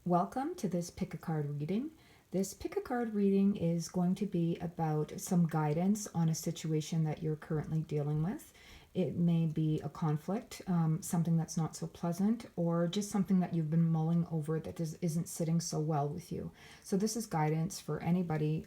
Welcome to this pick a card reading. This pick a card reading is going to be about some guidance on a situation that you're currently dealing with. It may be a conflict, something that's not so pleasant, or just something that you've been mulling over that isn't sitting so well with you. So, this is guidance for anybody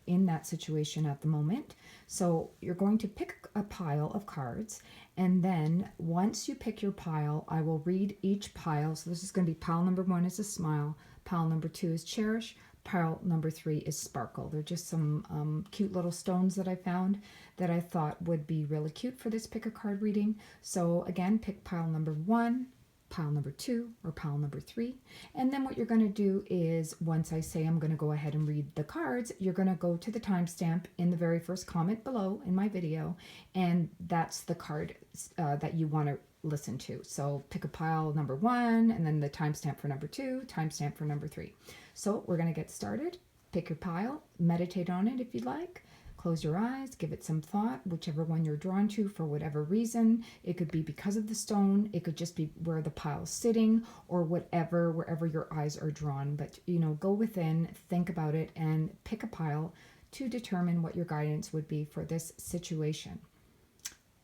in that situation at the moment. So, you're going to pick a pile of cards, and then once you pick your pile, I will read each pile. So, this is going to be pile number 1 is a smile, pile number 2 is cherish, pile number 3 is sparkle. They're just some cute little stones that I found that I thought would be really cute for this pick a card reading. So again, pick pile number 1, pile number 2, or pile number 3. And then what you're going to do is, once I say I'm going to go ahead and read the cards, you're going to go to the timestamp in the very first comment below in my video, and that's the card that you want to listen to. So pick a pile number 1, and then the timestamp for number 2, timestamp for number 3. So we're going to get started. Pick your pile, meditate on it if you'd like. Close your eyes, give it some thought, whichever one you're drawn to for whatever reason. It could be because of the stone, it could just be where the pile's sitting, or wherever your eyes are drawn. But, go within, think about it, and pick a pile to determine what your guidance would be for this situation.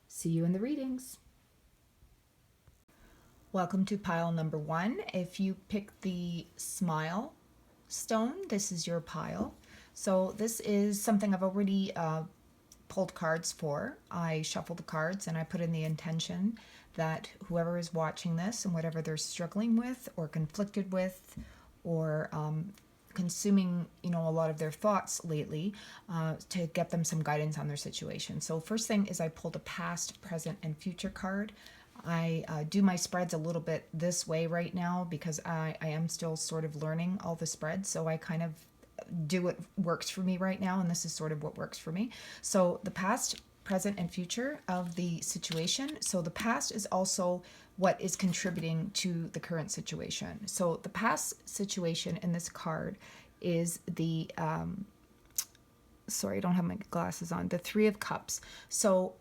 See you in the readings. Welcome to pile number 1. If you pick the smile stone, this is your pile. So this is something I've already pulled cards for. I shuffle the cards and I put in the intention that whoever is watching this and whatever they're struggling with or conflicted with or consuming, a lot of their thoughts lately, to get them some guidance on their situation. So first thing is I pulled a past, present, and future card. I do my spreads a little bit this way right now because I am still sort of learning all the spreads. So I kind of do what works for me right now, and this is sort of what works for me. So the past, present, and future of the situation. So the past is also what is contributing to the current situation. So the past situation in this card is the sorry, I don't have my glasses on, the 3 of Cups. So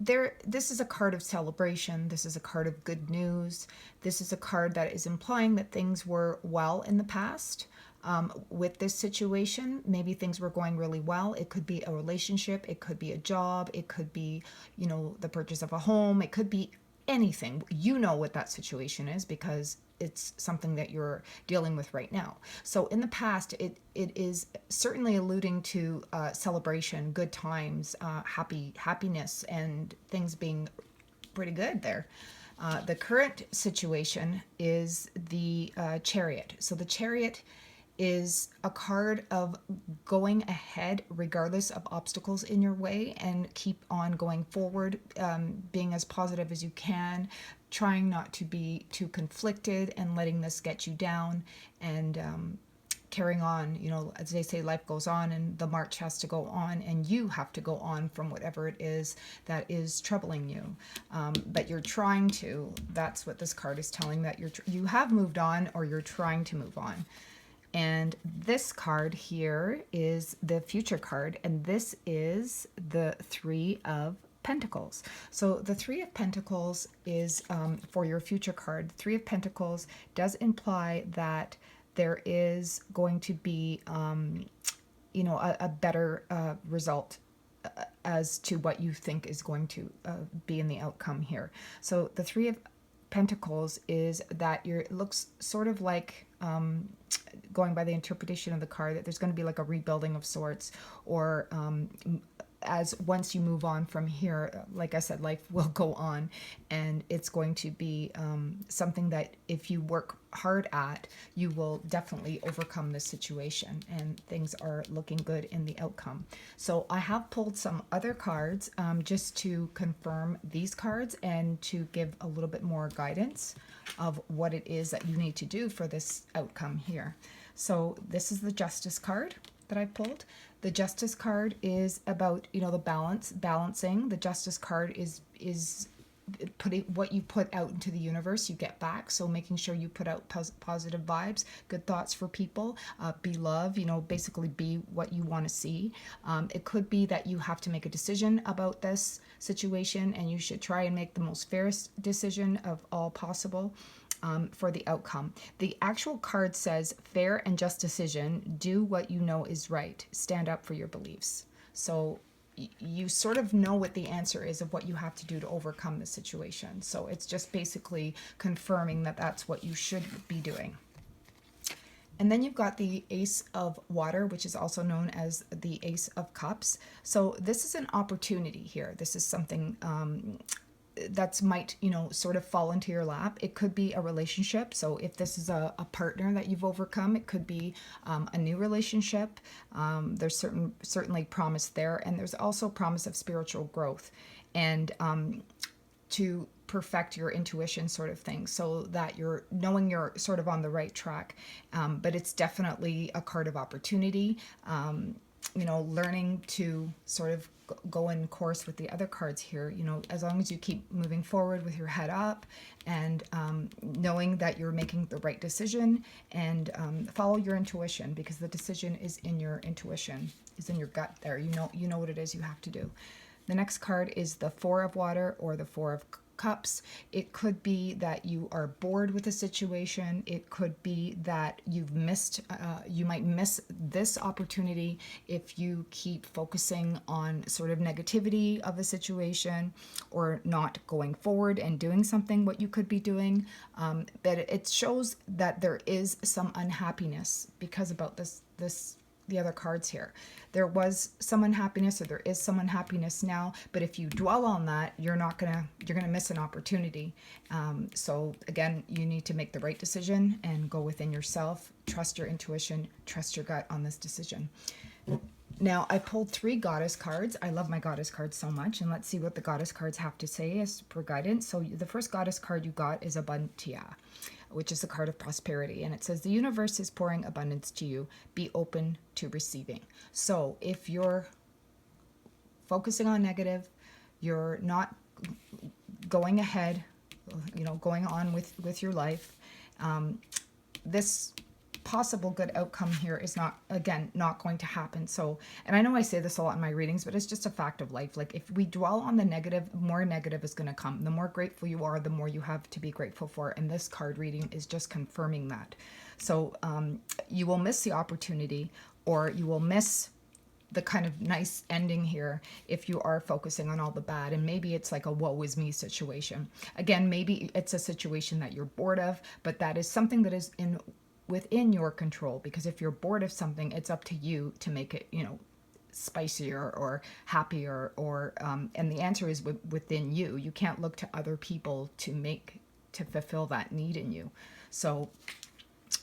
this is a card of celebration. This is a card of good news. This is a card that is implying that things were well in the past. With this situation, maybe things were going really well. It could be a relationship, it could be a job, it could be, the purchase of a home, it could be anything. You know what that situation is because it's something that you're dealing with right now. So in the past, it is certainly alluding to celebration, good times, happiness, and things being pretty good there. The current situation is the Chariot. So the Chariot is a card of going ahead regardless of obstacles in your way and keep on going forward, being as positive as you can, trying not to be too conflicted and letting this get you down, and carrying on. As they say, life goes on and the march has to go on, and you have to go on from whatever it is that is troubling you. But you're trying to. That's what this card is telling, that you have moved on, or you're trying to move on. And this card here is the future card, and this is the 3 of Pentacles. So the 3 of Pentacles is for your future card. The 3 of Pentacles does imply that there is going to be, a better result as to what you think is going to be in the outcome here. So the 3 of Pentacles is that it looks sort of like, going by the interpretation of the card, that there's going to be like a rebuilding of sorts, or as once you move on from here, like I said, life will go on, and it's going to be something that if you work hard at, you will definitely overcome this situation, and things are looking good in the outcome. So I have pulled some other cards just to confirm these cards and to give a little bit more guidance of what it is that you need to do for this outcome here. So this is the Justice card that I pulled. The Justice card is about, the balancing. The Justice card is putting what you put out into the universe, you get back. So making sure you put out positive vibes, good thoughts for people, be love, basically be what you want to see. It could be that you have to make a decision about this situation, and you should try and make the most fairest decision of all possible. for the outcome. The actual card says, fair and just decision. Do what you know is right. Stand up for your beliefs. So you sort of know what the answer is of what you have to do to overcome the situation. So it's just basically confirming that that's what you should be doing. And then you've got the Ace of Water, which is also known as the Ace of Cups. So this is an opportunity here. This is something that might, sort of fall into your lap. It could be a relationship. So if this is a partner that you've overcome, it could be a new relationship. There's certainly promise there. And there's also promise of spiritual growth and to perfect your intuition sort of thing, so that you're knowing you're sort of on the right track. But it's definitely a card of opportunity. Learning to sort of go in course with the other cards here, as long as you keep moving forward with your head up and knowing that you're making the right decision, and follow your intuition, because the decision is in your intuition, is in your gut there. You know what it is you have to do. The next card is the Four of Water, or the Four of Cups. It could be that you are bored with a situation. It could be that you might miss this opportunity if you keep focusing on sort of negativity of a situation, or not going forward and doing something what you could be doing. But it shows that there is some unhappiness because about the other cards here. There was some unhappiness, or there is some unhappiness now, but if you dwell on that, you're gonna miss an opportunity. So again, you need to make the right decision and go within yourself. Trust your intuition, trust your gut on this decision. Now, I pulled 3 goddess cards. I love my goddess cards so much, and let's see what the goddess cards have to say as per guidance. So the first goddess card you got is Abuntia, which is a card of prosperity, and it says the universe is pouring abundance to you. Be open to receiving. So if you're focusing on negative, you're not going ahead, going on with your life, this possible good outcome here is not going to happen. So, and I know I say this a lot in my readings, but it's just a fact of life. Like, if we dwell on the negative, more negative is going to come. The more grateful you are, the more you have to be grateful for. And this card reading is just confirming that. So you will miss the opportunity, or you will miss the kind of nice ending here if you are focusing on all the bad. And maybe it's like a woe is me situation. Again, maybe it's a situation that you're bored of, but that is something that is within your control, because if you're bored of something, it's up to you to make it, spicier or happier, or and the answer is within you. You can't look to other people to fulfill that need in you. So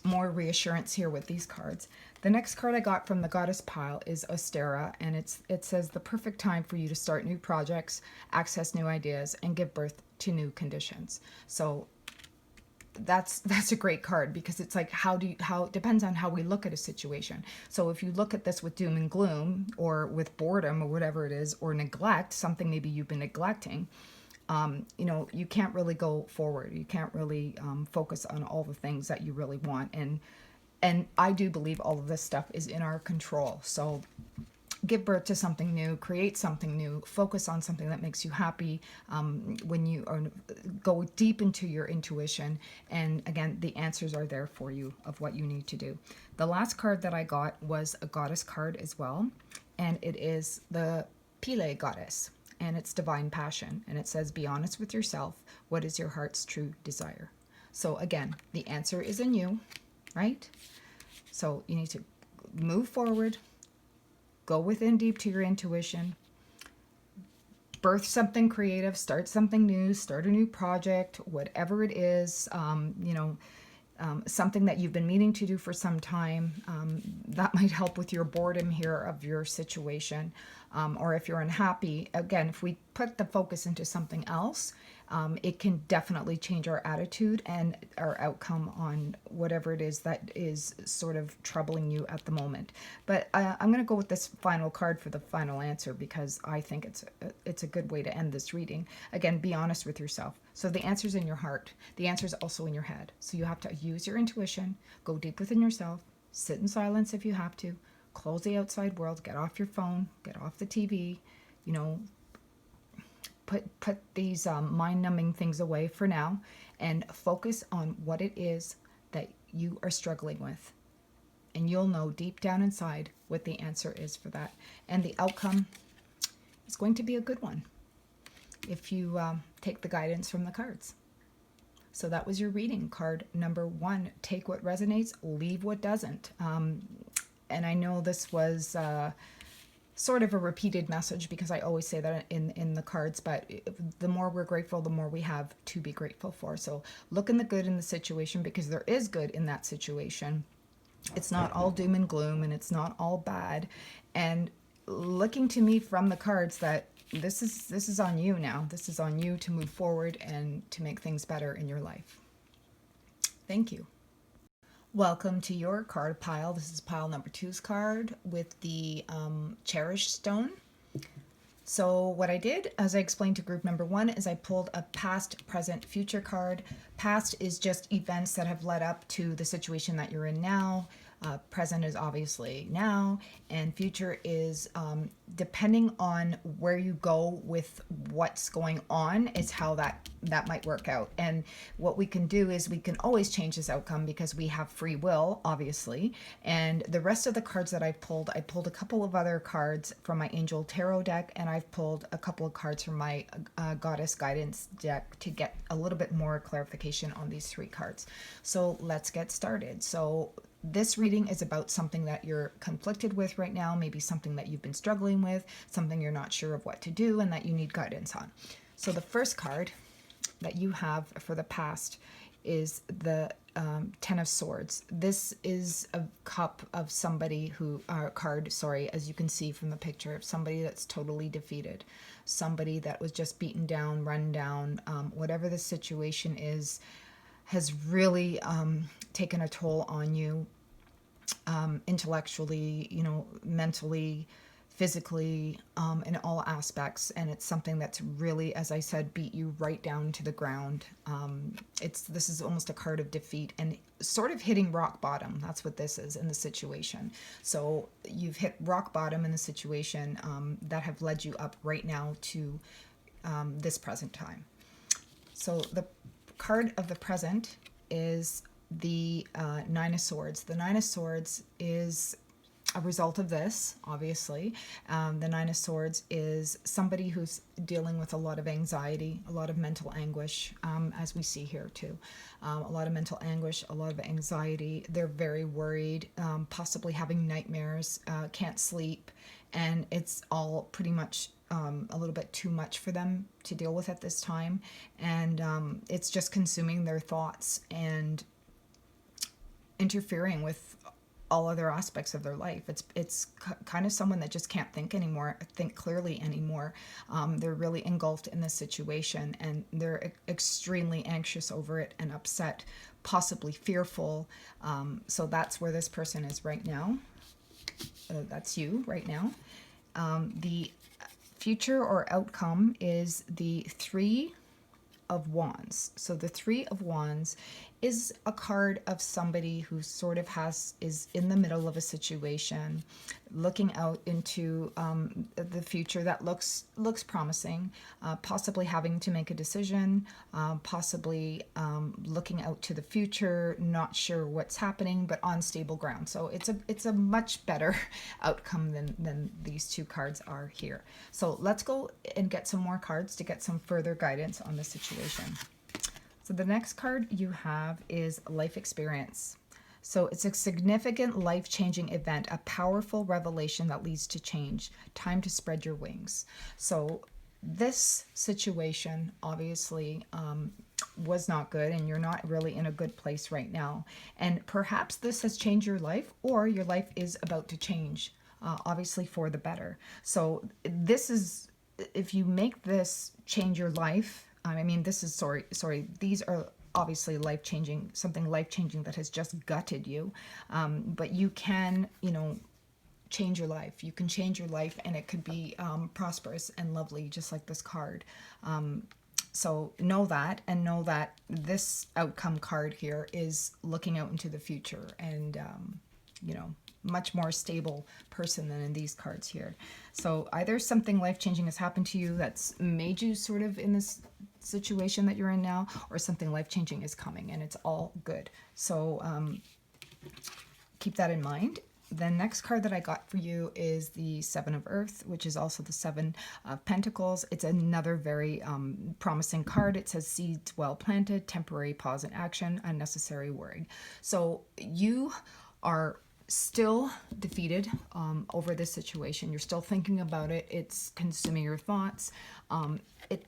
more reassurance here with these cards. The next card I got from the goddess pile is Ostera, and it says the perfect time for you to start new projects, access new ideas, and give birth to new conditions. So that's a great card, because it's like, how it depends on how we look at a situation. So if you look at this with doom and gloom, or with boredom, or whatever it is, or neglect, something maybe you've been neglecting, you can't really go forward. You can't really focus on all the things that you really want. And I do believe all of this stuff is in our control. So give birth to something new, create something new, focus on something that makes you happy, when you go deep into your intuition. And again, the answers are there for you of what you need to do. The last card that I got was a goddess card as well, and it is the Pile goddess, and it's divine passion. And it says, be honest with yourself. What is your heart's true desire? So again, the answer is in you, right? So you need to move forward, go within deep to your intuition, birth something creative, start something new, start a new project, whatever it is, something that you've been meaning to do for some time. That might help with your boredom here of your situation. Or if you're unhappy, again, if we put the focus into something else, it can definitely change our attitude and our outcome on whatever it is that is sort of troubling you at the moment. But I'm going to go with this final card for the final answer, because I think it's a good way to end this reading. Again, be honest with yourself. So the answer's in your heart. The answer's also in your head. So you have to use your intuition, go deep within yourself, sit in silence if you have to, close the outside world, get off your phone, get off the TV, put these mind-numbing things away for now and focus on what it is that you are struggling with. And you'll know deep down inside what the answer is for that. And the outcome is going to be a good one if you take the guidance from the cards. So that was your reading. Card number 1, take what resonates, leave what doesn't. And I know this was sort of a repeated message because I always say that in the cards, but the more we're grateful, the more we have to be grateful for. So look in the good in the situation, because there is good in that situation. It's not all doom and gloom, and it's not all bad. And looking to me from the cards that this is on you now. This is on you to move forward and to make things better in your life. Thank you. Welcome to your card pile. This is pile number 2's card with the Cherished Stone. So what I did, as I explained to group number 1, is I pulled a past, present, future card. Past is just events that have led up to the situation that you're in now. Present is obviously now, and future is depending on where you go with what's going on is how that might work out. And what we can do is we can always change this outcome because we have free will, obviously. And the rest of the cards that I pulled a couple of other cards from my Angel Tarot deck, and I've pulled a couple of cards from my Goddess Guidance deck to get a little bit more clarification on these 3 cards. So let's get started. So this reading is about something that you're conflicted with right now, maybe something that you've been struggling with, something you're not sure of what to do and that you need guidance on. So the first card that you have for the past is the 10 of Swords. This is a cup of somebody who, as you can see from the picture, somebody that's totally defeated, somebody that was just beaten down, run down, whatever the situation is, has really taken a toll on you, intellectually, mentally, physically, in all aspects. And it's something that's really, as I said, beat you right down to the ground. This is almost a card of defeat and sort of hitting rock bottom. That's what this is in the situation. So you've hit rock bottom in the situation that have led you up right now to this present time. So the card of the present is the 9 of Swords. The 9 of Swords is a result of this, obviously. The 9 of Swords is somebody who's dealing with a lot of anxiety, a lot of mental anguish, as we see here too. A lot of mental anguish, a lot of anxiety. They're very worried, possibly having nightmares, can't sleep, and it's all pretty much a little bit too much for them to deal with at this time. And it's just consuming their thoughts and interfering with all other aspects of their life. It's kind of someone that just can't think clearly anymore. They're really engulfed in this situation, and they're extremely anxious over it and upset, possibly fearful. So that's where this person is right now. That's you right now. The future or outcome is the 3 of Wands. So the 3 of Wands is a card of somebody who sort of is in the middle of a situation, looking out into the future that looks promising, possibly having to make a decision, possibly looking out to the future, not sure what's happening, but on stable ground. So it's a much better outcome than these 2 cards are here. So let's go and get some more cards to get some further guidance on the situation. So the next card you have is Life Experience. So it's a significant life-changing event, a powerful revelation that leads to change. Time to spread your wings. So this situation obviously was not good, and you're not really in a good place right now. And perhaps this has changed your life, or your life is about to change, obviously for the better. So this is, if you make this change your life, these are obviously life-changing, something life-changing that has just gutted you. But you can, change your life. You can change your life, and it could be prosperous and lovely, just like this card. So know that, and know that this outcome card here is looking out into the future and, much more stable person than in these cards here. So either something life-changing has happened to you that's made you sort of in this situation that you're in now, or something life-changing is coming, and it's all good. So keep that in mind. The next card that I got for you is the Seven of Earth, which is also the Seven of Pentacles. It's another very promising card. It says seeds well planted, temporary pause in action, unnecessary worry. So you are still defeated over this situation. You're still thinking about it. It's consuming your thoughts.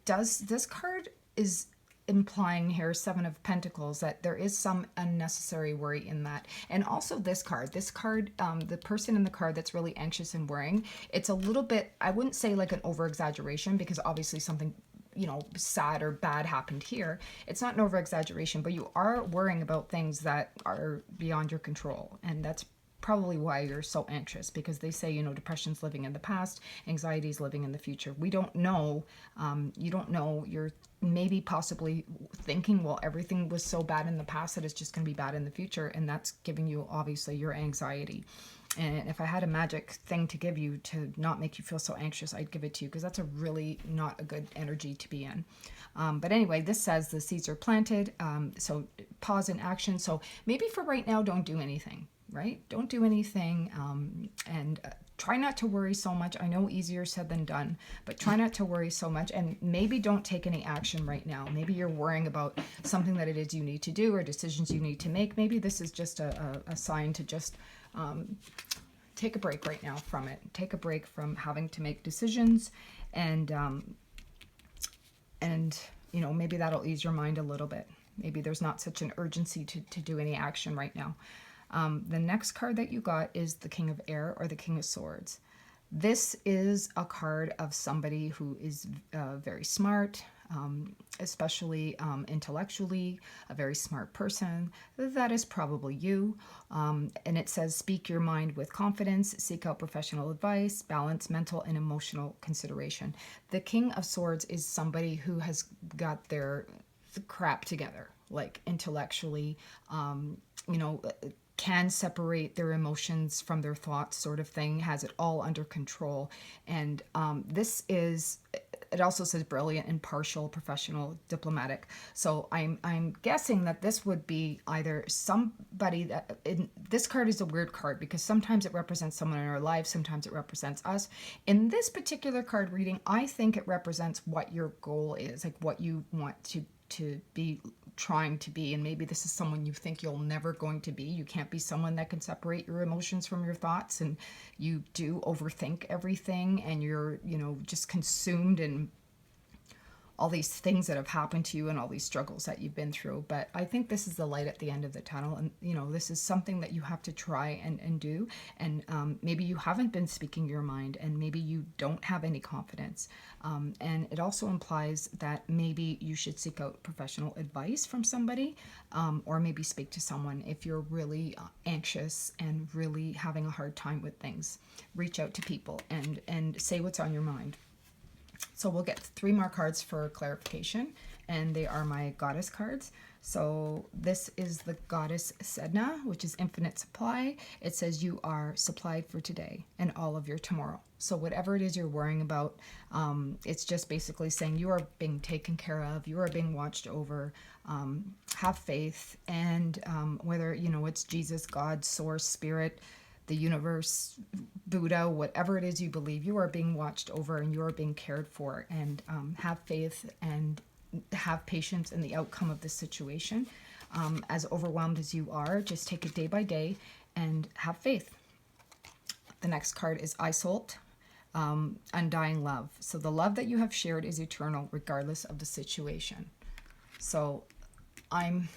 This card is implying here, Seven of Pentacles, that there is some unnecessary worry in that. And also this card, the person in the card that's really anxious and worrying, it's a little bit, I wouldn't say like an over exaggeration, because obviously something, you know, sad or bad happened here. It's not an over exaggeration, but you are worrying about things that are beyond your control. And that's probably why you're so anxious, because they say, you know, depression's living in the past, anxiety is living in the future. We don't know. You don't know. You're maybe possibly thinking, well, everything was so bad in the past that it's just going to be bad in the future, and that's giving you obviously your anxiety. And if I had a magic thing to give you to not make you feel so anxious, I'd give it to you, because that's a really not a good energy to be in. But anyway, this says the seeds are planted, so pause in action. So maybe for right now, don't do anything. Right? Don't do anything, and try not to worry so much. I know easier said than done, but try not to worry so much, and maybe don't take any action right now. Maybe you're worrying about something that it is you need to do, or decisions you need to make. Maybe this is just a sign to just take a break right now from it. Take a break from having to make decisions, and you know, maybe that'll ease your mind a little bit. Maybe there's not such an urgency to do any action right now. The next card that you got is the King of Air, or the King of Swords. This is a card of somebody who is very smart, especially intellectually, a very smart person. That is probably you. And it says, speak your mind with confidence, seek out professional advice, balance mental and emotional consideration. The King of Swords is somebody who has got their crap together, like intellectually, you know, can separate their emotions from their thoughts, sort of thing, has it all under control. And this is, it also says brilliant, impartial, professional, diplomatic. So I'm guessing that this would be either somebody that, this card is a weird card, because sometimes it represents someone in our life, sometimes it represents us. In this particular card reading, I think it represents what your goal is, like what you want to be trying to be. And maybe this is someone you think you'll never going to be. You can't be someone that can separate your emotions from your thoughts, and you do overthink everything, and you're, you know, just consumed in all these things that have happened to you and all these struggles that you've been through. But I think this is the light at the end of the tunnel. And, you know, this is something that you have to try and do. And maybe you haven't been speaking your mind, and maybe you don't have any confidence. And it also implies that maybe you should seek out professional advice from somebody, or maybe speak to someone if you're really anxious and really having a hard time with things. Reach out to people and say what's on your mind. So we'll get 3 more cards for clarification, and they are my goddess cards. So this is the goddess Sedna, which is infinite supply. It says you are supplied for today and all of your tomorrow. So whatever it is you're worrying about, it's just basically saying you are being taken care of, you are being watched over. Have faith, and whether, you know, it's Jesus, God, source, spirit, the universe, Buddha, whatever it is you believe, you are being watched over and you are being cared for. And have faith and have patience in the outcome of this situation. As overwhelmed as you are, just take it day by day and have faith. The next card is Isolt, undying love. So the love that you have shared is eternal, regardless of the situation. So I'm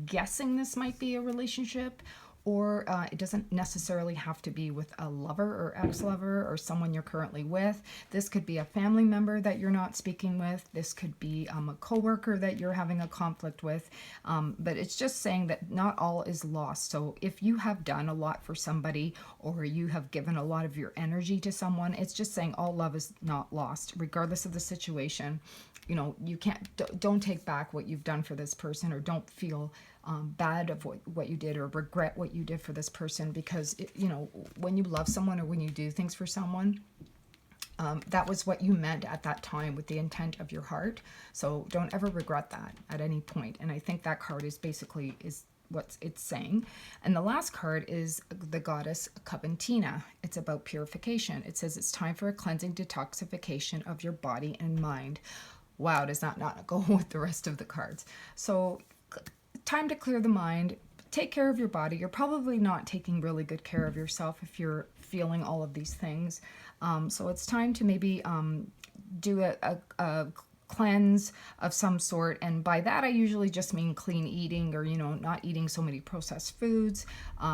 guessing this might be a relationship, or it doesn't necessarily have to be with a lover or ex-lover or someone you're currently with. This could be a family member that you're not speaking with. This could be a coworker that you're having a conflict with. But it's just saying that not all is lost. So if you have done a lot for somebody, or you have given a lot of your energy to someone, it's just saying all love is not lost, regardless of the situation. You know, you don't take back what you've done for this person, or don't feel bad of what you did or regret what you did for this person, because when you love someone or when you do things for someone, that was what you meant at that time with the intent of your heart. So don't ever regret that at any point. And I think that card is what it's saying. And the last card is the goddess Coventina. It's about purification. It says it's time for a cleansing detoxification of your body and mind. Wow, does that not go with the rest of the cards? So time to clear the mind, take care of your body. You're probably not taking really good care of yourself if you're feeling all of these things. So it's time to maybe do a cleanse of some sort. And by that, I usually just mean clean eating, or, not eating so many processed foods,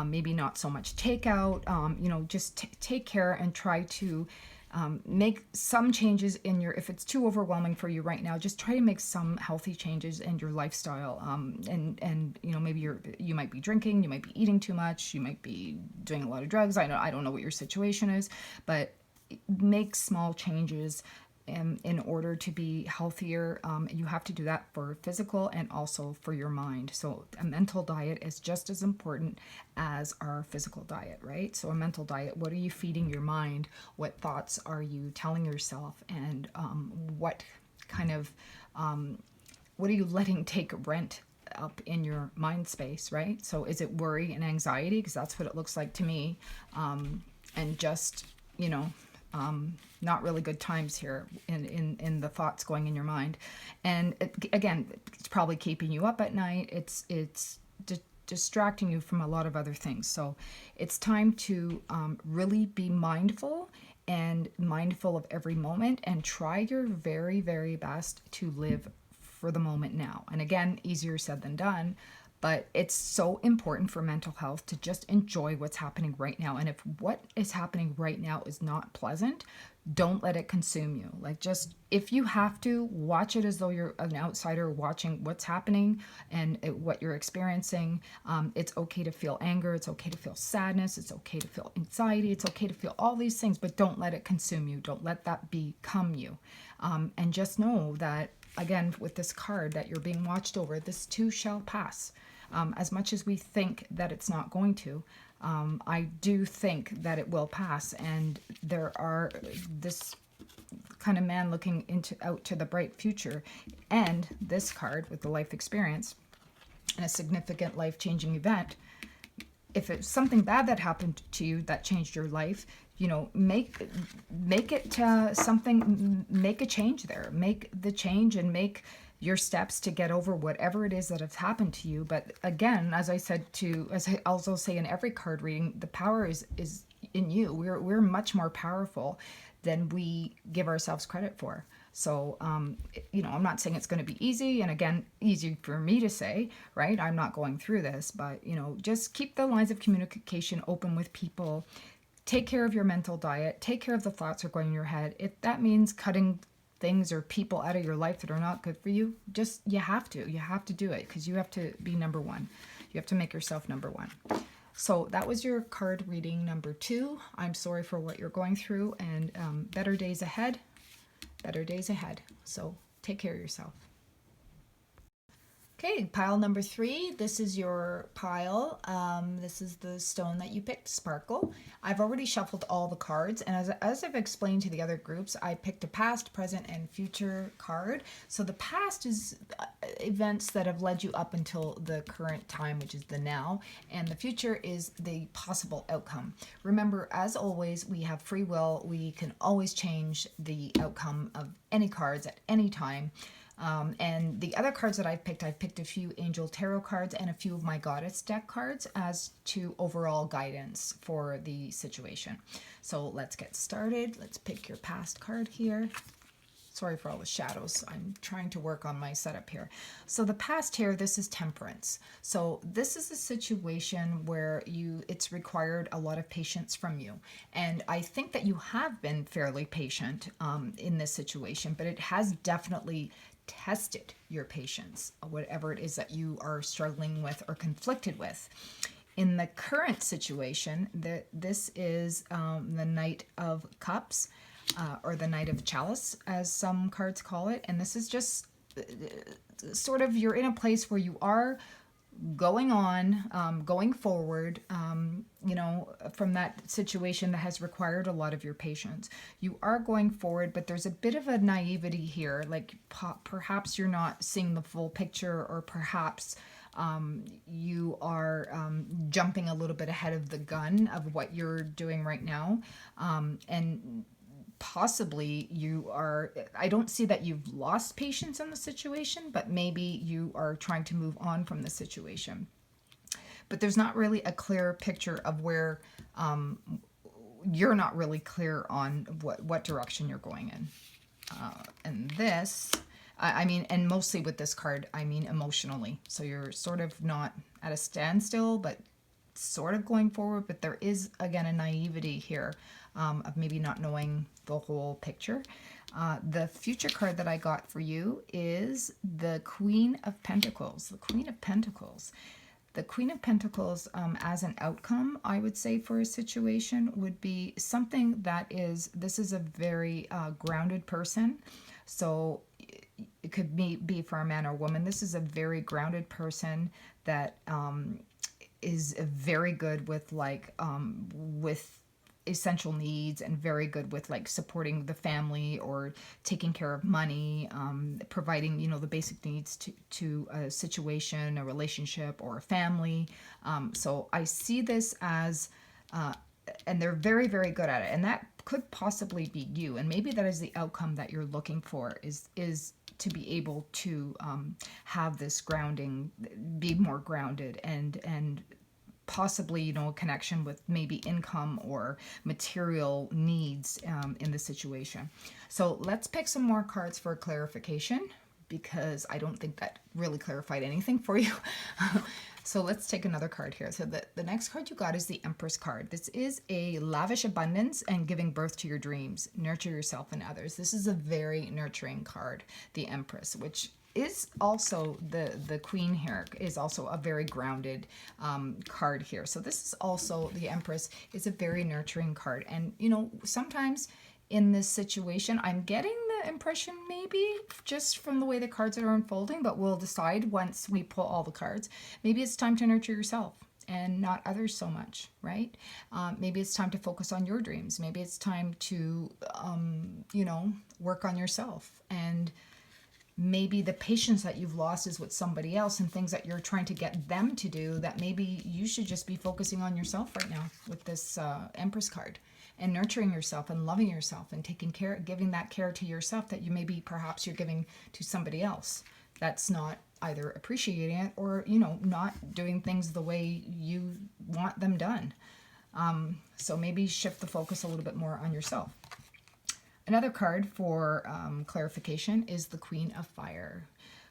maybe not so much takeout, just take care and try to make some changes if it's too overwhelming for you right now, just try to make some healthy changes in your lifestyle. And maybe you might be drinking, you might be eating too much, you might be doing a lot of drugs. I don't know what your situation is, but make small changes in order to be healthier. You have to do that for physical and also for your mind. So a mental diet is just as important as our physical diet, right? So a mental diet, what are you feeding your mind? What thoughts are you telling yourself? And what are you letting take rent up in your mind space, right? So is it worry and anxiety? Because that's what it looks like to me. And just, not really good times here in the thoughts going in your mind. And again, it's probably keeping you up at night. It's distracting you from a lot of other things. So it's time to really be mindful of every moment, and try your very, very best to live for the moment now. And again, easier said than done. But it's so important for mental health to just enjoy what's happening right now. And if what is happening right now is not pleasant, don't let it consume you. If you have to, watch it as though you're an outsider watching what's happening and what you're experiencing. It's okay to feel anger. It's okay to feel sadness. It's okay to feel anxiety. It's okay to feel all these things, but don't let it consume you. Don't let that become you. And just know that, again, with this card, that you're being watched over, this too shall pass. As much as we think that it's not going to, I do think that it will pass. And there are this kind of man looking out to the bright future, and this card with the life experience and a significant life-changing event. If it's something bad that happened to you that changed your life, make it something. Make a change there. Make the change and make your steps to get over whatever it is that has happened to you. But again, as I also say in every card reading, the power is in you. We're much more powerful than we give ourselves credit for. So, I'm not saying it's going to be easy. And again, easy for me to say, right? I'm not going through this, but, just keep the lines of communication open with people. Take care of your mental diet. Take care of the thoughts that are going in your head. If that means cutting things or people out of your life that are not good for you, you have to do it, because you have to be number one. You have to make yourself number one. So that was your card reading number 2. I'm sorry for what you're going through, and better days ahead. So take care of yourself. Okay, pile number 3. This is your pile. This is the stone that you picked, Sparkle. I've already shuffled all the cards, and as I've explained to the other groups, I picked a past, present, and future card. So the past is events that have led you up until the current time, which is the now, and the future is the possible outcome. Remember, as always, we have free will. We can always change the outcome of any cards at any time. And the other cards that I've picked a few Angel Tarot cards and a few of my Goddess deck cards as to overall guidance for the situation. So let's get started. Let's pick your past card here. Sorry for all the shadows. I'm trying to work on my setup here. So the past here, this is Temperance. So this is a situation where it's required a lot of patience from you. And I think that you have been fairly patient in this situation, but it has definitely tested your patience, whatever it is that you are struggling with or conflicted with. In the current situation, this is the Knight of Cups, or the Knight of Chalice, as some cards call it. And this is just sort of, you're in a place where you are going on, going forward, from that situation that has required a lot of your patience. You are going forward, but there's a bit of a naivety here. Like perhaps you're not seeing the full picture, or perhaps you are jumping a little bit ahead of the gun of what you're doing right now. And possibly you are, I don't see that you've lost patience in the situation, but maybe you are trying to move on from the situation. But there's not really a clear picture of where you're not really clear on what direction you're going in. And this, I mean, and mostly with this card, I mean emotionally. So you're sort of not at a standstill, but sort of going forward. But there is, again, a naivety here of maybe not knowing the whole picture. The future card that I got for you is the Queen of Pentacles. The Queen of Pentacles. The Queen of Pentacles, as an outcome, I would say, for a situation would be something that is, this is a very grounded person. So it could be for a man or woman. This is a very grounded person that is very good with with essential needs, and very good with like supporting the family or taking care of money, providing the basic needs to a situation, a relationship, or a family. So I see this as and they're very, very good at it, and that could possibly be you, and maybe that is the outcome that you're looking for, is to be able to have this grounding, be more grounded, and possibly a connection with maybe income or material needs in the situation. So let's pick some more cards for clarification, because I don't think that really clarified anything for you. So let's take another card here. So the next card you got is the Empress card. This is a lavish abundance and giving birth to your dreams. Nurture yourself and others. This is a very nurturing card, the Empress, which is also the Queen here, is also a very grounded card here. So this is also, the Empress is a very nurturing card. And sometimes in this situation, I'm getting the impression, maybe just from the way the cards are unfolding, but we'll decide once we pull all the cards, maybe it's time to nurture yourself and not others so much, right? Maybe it's time to focus on your dreams. Maybe it's time to work on yourself. And maybe the patience that you've lost is with somebody else, and things that you're trying to get them to do, that maybe you should just be focusing on yourself right now with this Empress card, and nurturing yourself and loving yourself and taking care, giving that care to yourself that you maybe perhaps you're giving to somebody else that's not either appreciating it, or not doing things the way you want them done. So maybe shift the focus a little bit more on yourself. Another card for clarification is the Queen of Fire.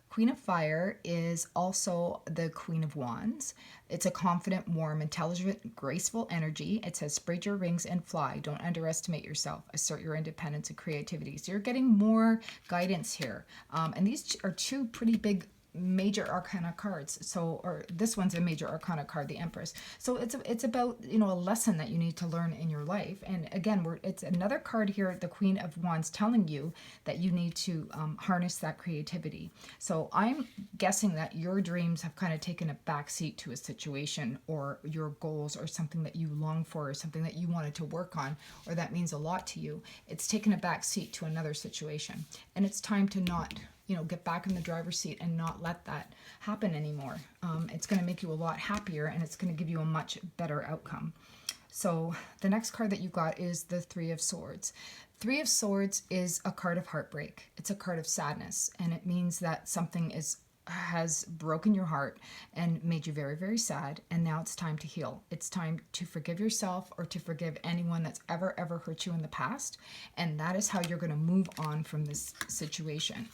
Queen of Fire is also the Queen of Wands. It's a confident, warm, intelligent, graceful energy. It says, spread your wings and fly. Don't underestimate yourself. Assert your independence and creativity. So you're getting more guidance here. And these are two pretty big major arcana cards. So, or this one's a major arcana card, the Empress. So it's about a lesson that you need to learn in your life. And again, it's another card here, the Queen of Wands, telling you that you need to harness that creativity. So I'm guessing that your dreams have kind of taken a backseat to a situation, or your goals, or something that you long for, or something that you wanted to work on, or that means a lot to you. It's taken a backseat to another situation, and it's time to not get back in the driver's seat and not let that happen anymore. It's going to make you a lot happier, and it's going to give you a much better outcome. So the next card that you got is the Three of Swords. Three of Swords is a card of heartbreak. It's a card of sadness, and it means that something has broken your heart and made you very, very sad, and now it's time to heal. It's time to forgive yourself, or to forgive anyone that's ever hurt you in the past, and that is how you're going to move on from this situation.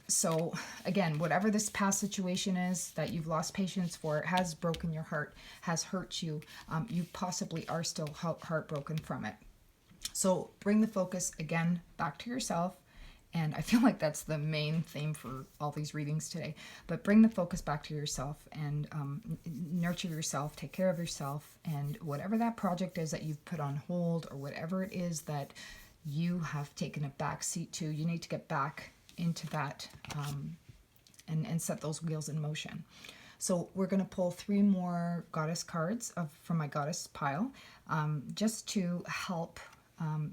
So again, whatever this past situation is that you've lost patience for, has broken your heart, has hurt you, you possibly are still heartbroken from it. So bring the focus again back to yourself. And I feel like that's the main theme for all these readings today. But bring the focus back to yourself, and nurture yourself, take care of yourself, and whatever that project is that you've put on hold, or whatever it is that you have taken a back seat to, you need to get back into that and set those wheels in motion. So we're going to pull 3 more goddess cards from my goddess pile, just to help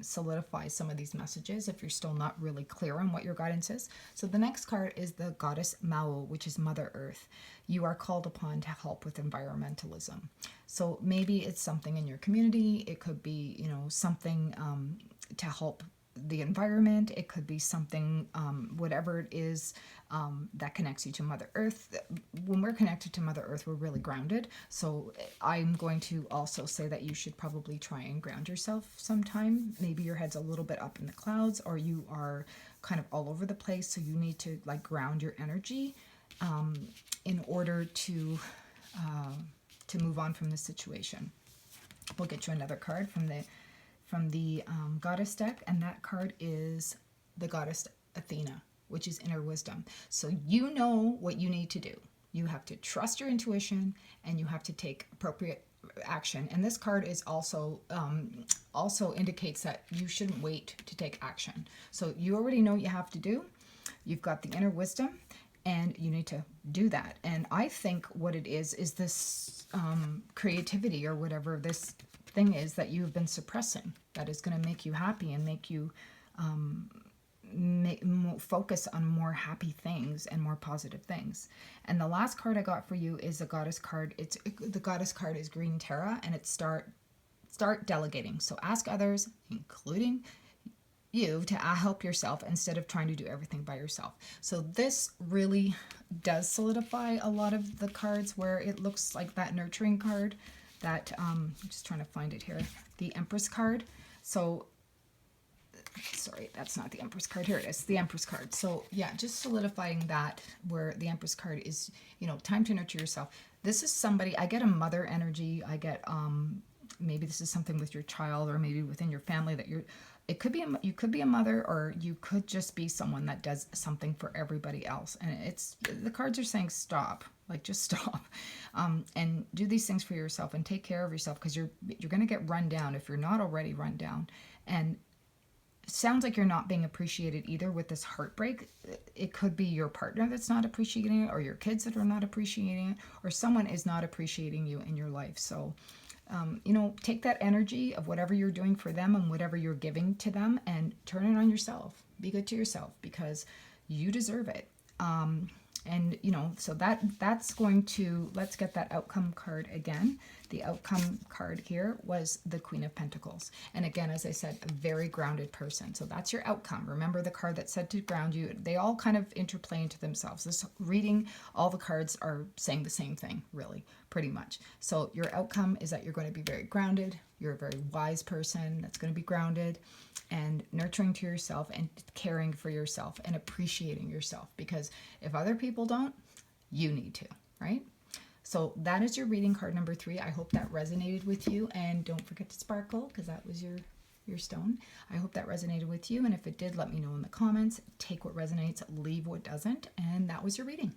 solidify some of these messages if you're still not really clear on what your guidance is. So the next card is the goddess Mao, which is Mother Earth. You are called upon to help with environmentalism. So maybe it's something in your community. It could be, something to help the environment. It could be something, whatever it is, that connects you to Mother Earth. When we're connected to Mother Earth, we're really grounded. So I'm going to also say that you should probably try and ground yourself sometime. Maybe your head's a little bit up in the clouds, or you are kind of all over the place. So you need to ground your energy in order to move on from this situation. We'll get you another card from the goddess deck, and that card is the goddess Athena, which is inner wisdom. So you know what you need to do. You have to trust your intuition, and you have to take appropriate action. And this card is also indicates that you shouldn't wait to take action. So you already know what you have to do. You've got the inner wisdom, and you need to do that. And I think what it is this creativity, or whatever this thing is that you've been suppressing, that is going to make you happy and make you focus on more happy things and more positive things. And the last card I got for you is a goddess card. The goddess card is Green Terra, and it's start delegating. So ask others, including you, to help yourself instead of trying to do everything by yourself. So this really does solidify a lot of the cards where it looks like that nurturing card, that I'm just trying to find it here, the Empress card. So sorry, that's not the Empress card. Here it is, the Empress card. So yeah, just solidifying that, where the Empress card is, time to nurture yourself. This is somebody, I get a mother energy. I get maybe this is something with your child, or maybe within your family that you could be a mother, or you could just be someone that does something for everybody else. And the cards are saying stop, just stop, and do these things for yourself and take care of yourself, because you're going to get run down if you're not already run down. And it sounds like you're not being appreciated either with this heartbreak. It could be your partner that's not appreciating it, or your kids that are not appreciating it, or someone is not appreciating you in your life. So take that energy of whatever you're doing for them and whatever you're giving to them, and turn it on yourself. Be good to yourself, because you deserve it. And so that's going to, let's get that outcome card again. The outcome card here was the Queen of Pentacles. And again, as I said, a very grounded person. So that's your outcome. Remember the card that said to ground you. They all kind of interplay into themselves. This reading, all the cards are saying the same thing, really, pretty much. So your outcome is that you're going to be very grounded. You're a very wise person that's going to be grounded and nurturing to yourself and caring for yourself and appreciating yourself, because if other people don't, you need to, right? So that is your reading card number 3. I hope that resonated with you, and don't forget to sparkle, because that was your stone. I hope that resonated with you, and if it did, let me know in the comments. Take what resonates, leave what doesn't, and that was your reading.